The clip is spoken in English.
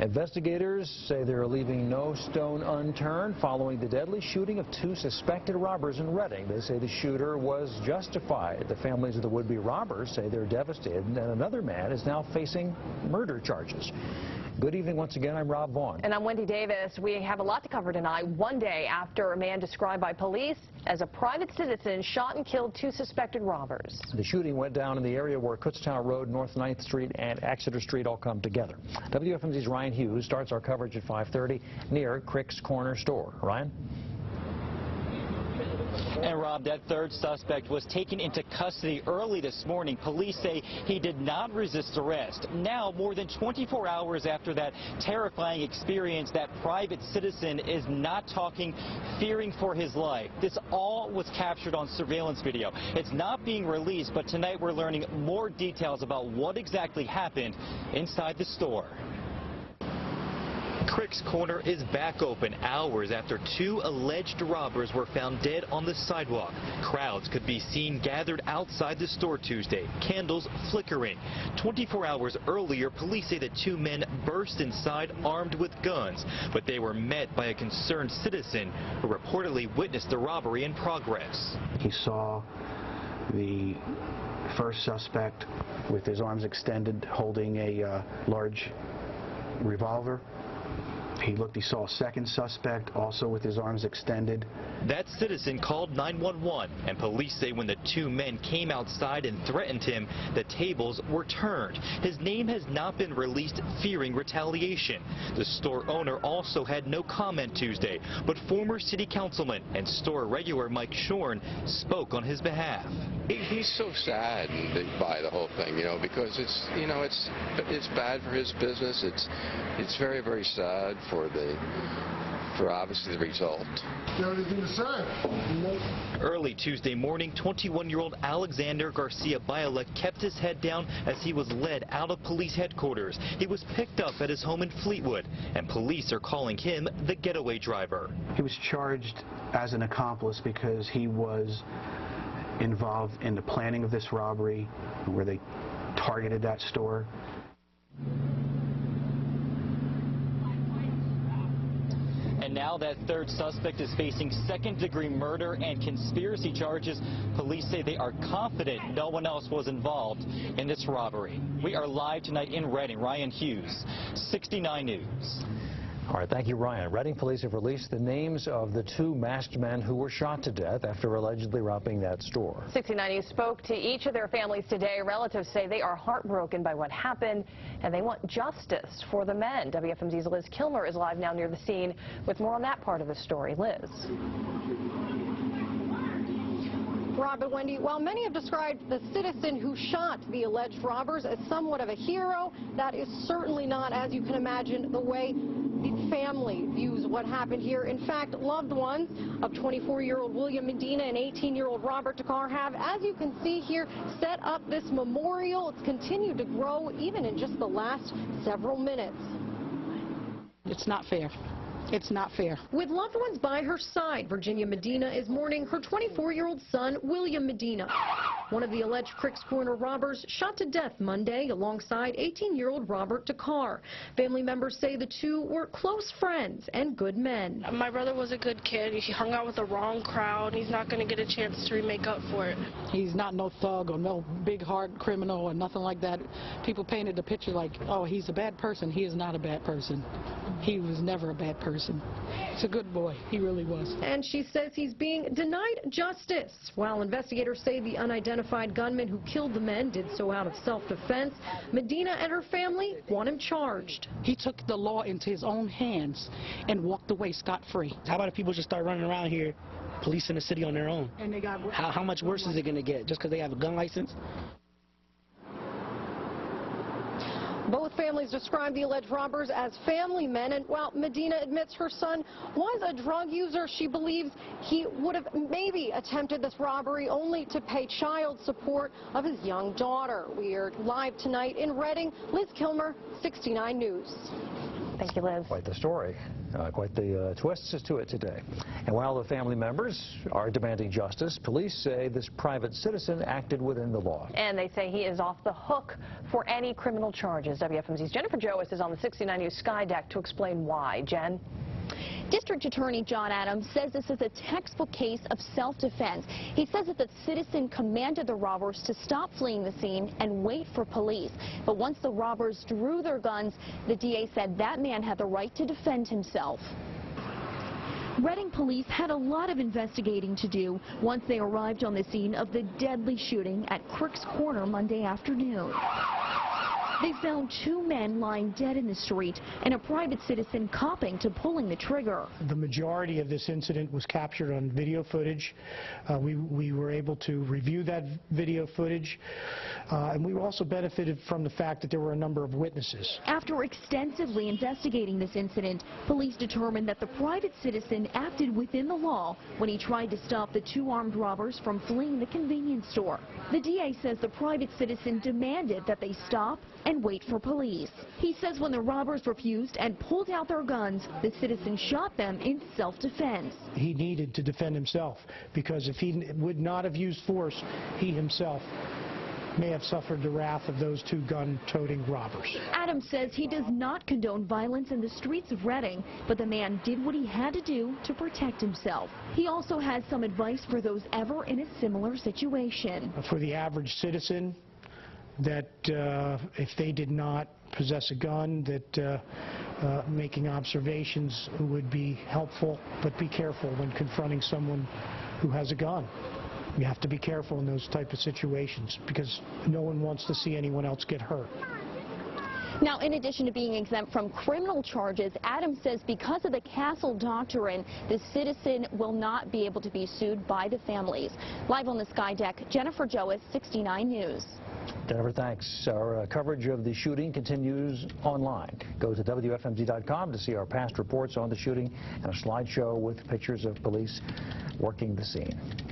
Investigators say they're leaving no stone unturned following the deadly shooting of two suspected robbers in Reading. They say the shooter was justified. The families of the would-be robbers say they're devastated, and another man is now facing murder charges. Good evening once again. I'm Rob Vaughn. And I'm Wendy Davis. We have a lot to cover tonight. One day after a man described by police as a private citizen shot and killed two suspected robbers. The shooting went down in the area where Kutztown Road, North 9th Street, and Exeter Street all come together. WFMZ's Ryan Hughes starts our coverage at 5:30 near Crick's Corner Store. Ryan? And Rob, that third suspect was taken into custody early this morning. Police say he did not resist arrest. Now, more than 24 hours after that terrifying experience, that private citizen is not talking, fearing for his life. This all was captured on surveillance video. It's not being released, but tonight we're learning more details about what exactly happened inside the store. Crick's Corner is back open hours after two alleged robbers were found dead on the sidewalk. Crowds could be seen gathered outside the store Tuesday, candles flickering. 24 hours earlier, police say the two men burst inside armed with guns, but they were met by a concerned citizen who reportedly witnessed the robbery in progress. He saw the first suspect with his arms extended holding a large revolver. He saw a second suspect also with his arms extended. That citizen called 911, and police say when the two men came outside and threatened him, the tables were turned. His name has not been released, fearing retaliation. The store owner also had no comment Tuesday, but former city councilman and store regular Mike Shorn spoke on his behalf. He's so sad by the whole thing, because it's bad for his business. It's very, very sad for obviously the result. Everything to say. Early Tuesday morning, 21-year-old Alexander Garcia Bialek kept his head down as he was led out of police headquarters. He was picked up at his home in Fleetwood, and police are calling him the getaway driver. He was charged as an accomplice because he was involved in the planning of this robbery where they targeted that store. And now that third suspect is facing second-degree murder and conspiracy charges. Police say they are confident no one else was involved in this robbery. We are live tonight in Reading. Ryan Hughes, 69 News. All right, thank you, Ryan. Reading police have released the names of the two masked men who were shot to death after allegedly robbing that store. 69 News spoke to each of their families today. Relatives say they are heartbroken by what happened, and they want justice for the men. WFMZ's Liz Kilmer is live now near the scene with more on that part of the story. Liz. Rob and Wendy, while many have described the citizen who shot the alleged robbers as somewhat of a hero, that is certainly not, as you can imagine, the way the family views what happened here. In fact, loved ones of 24-year-old William Medina and 18-year-old Robert Dakar have, as you can see here, set up this memorial. It's continued to grow even in just the last several minutes. It's not fair. It's not fair. With loved ones by her side, Virginia Medina is mourning her 24-year-old son, William Medina. One of the alleged Crick's Corner robbers shot to death Monday alongside 18-year-old Robert Dakar. Family members say the two were close friends and good men. My brother was a good kid. He hung out with the wrong crowd. He's not going to get a chance to make up for it. He's not no thug or no big heart criminal or nothing like that. People painted the picture like, oh, he's a bad person. He is not a bad person. He was never a bad person. He's a good boy. He really was. And she says he's being denied justice. While investigators say the unidentified gunman who killed the men did so out of self-defense, Medina and her family want him charged. He took the law into his own hands and walked away scot-free. How about if people just start running around here policing the city on their own? And they got how much worse is it going to get just because they have a gun license? Both families describe the alleged robbers as family men, and while Medina admits her son was a drug user, she believes he would have maybe attempted this robbery only to pay child support of his young daughter. We are live tonight in Reading. Liz Kilmer, 69 News. Thank you, Liz. Quite the story. Quite the twists to it today. And while the family members are demanding justice, police say this private citizen acted within the law. And they say he is off the hook for any criminal charges. charges. WFMZ's Jennifer Joas is on the 69 News Sky Deck to explain why. Jen? District Attorney John Adams says this is a textbook case of self-defense. He says that the citizen commanded the robbers to stop fleeing the scene and wait for police. But once the robbers drew their guns, the DA said that man had the right to defend himself. Reading police had a lot of investigating to do once they arrived on the scene of the deadly shooting at Crick's Corner Monday afternoon. They found two men lying dead in the street and a private citizen copping to pulling the trigger. The majority of this incident was captured on video footage. We were able to review that video footage, and we also benefited from the fact that there were a number of witnesses. After extensively investigating this incident, police determined that the private citizen acted within the law when he tried to stop the two armed robbers from fleeing the convenience store. The DA says the private citizen demanded that they stop and wait for police. He says when the robbers refused and pulled out their guns, the citizen shot them in self-defense. He needed to defend himself because if he would not have used force, he himself may have suffered the wrath of those two gun-toting robbers. Adams says he does not condone violence in the streets of Reading, but the man did what he had to do to protect himself. He also has some advice for those ever in a similar situation. For the average citizen, that if they did not possess a gun, that making observations would be helpful, but be careful when confronting someone who has a gun. You have to be careful in those type of situations because no one wants to see anyone else get hurt. Now, in addition to being exempt from criminal charges, Adams says because of the Castle Doctrine, the citizen will not be able to be sued by the families. Live on the Sky Deck, Jennifer Joas, 69 News. Jennifer, thanks. Our coverage of the shooting continues online. Go to WFMZ.com to see our past reports on the shooting and a slideshow with pictures of police working the scene.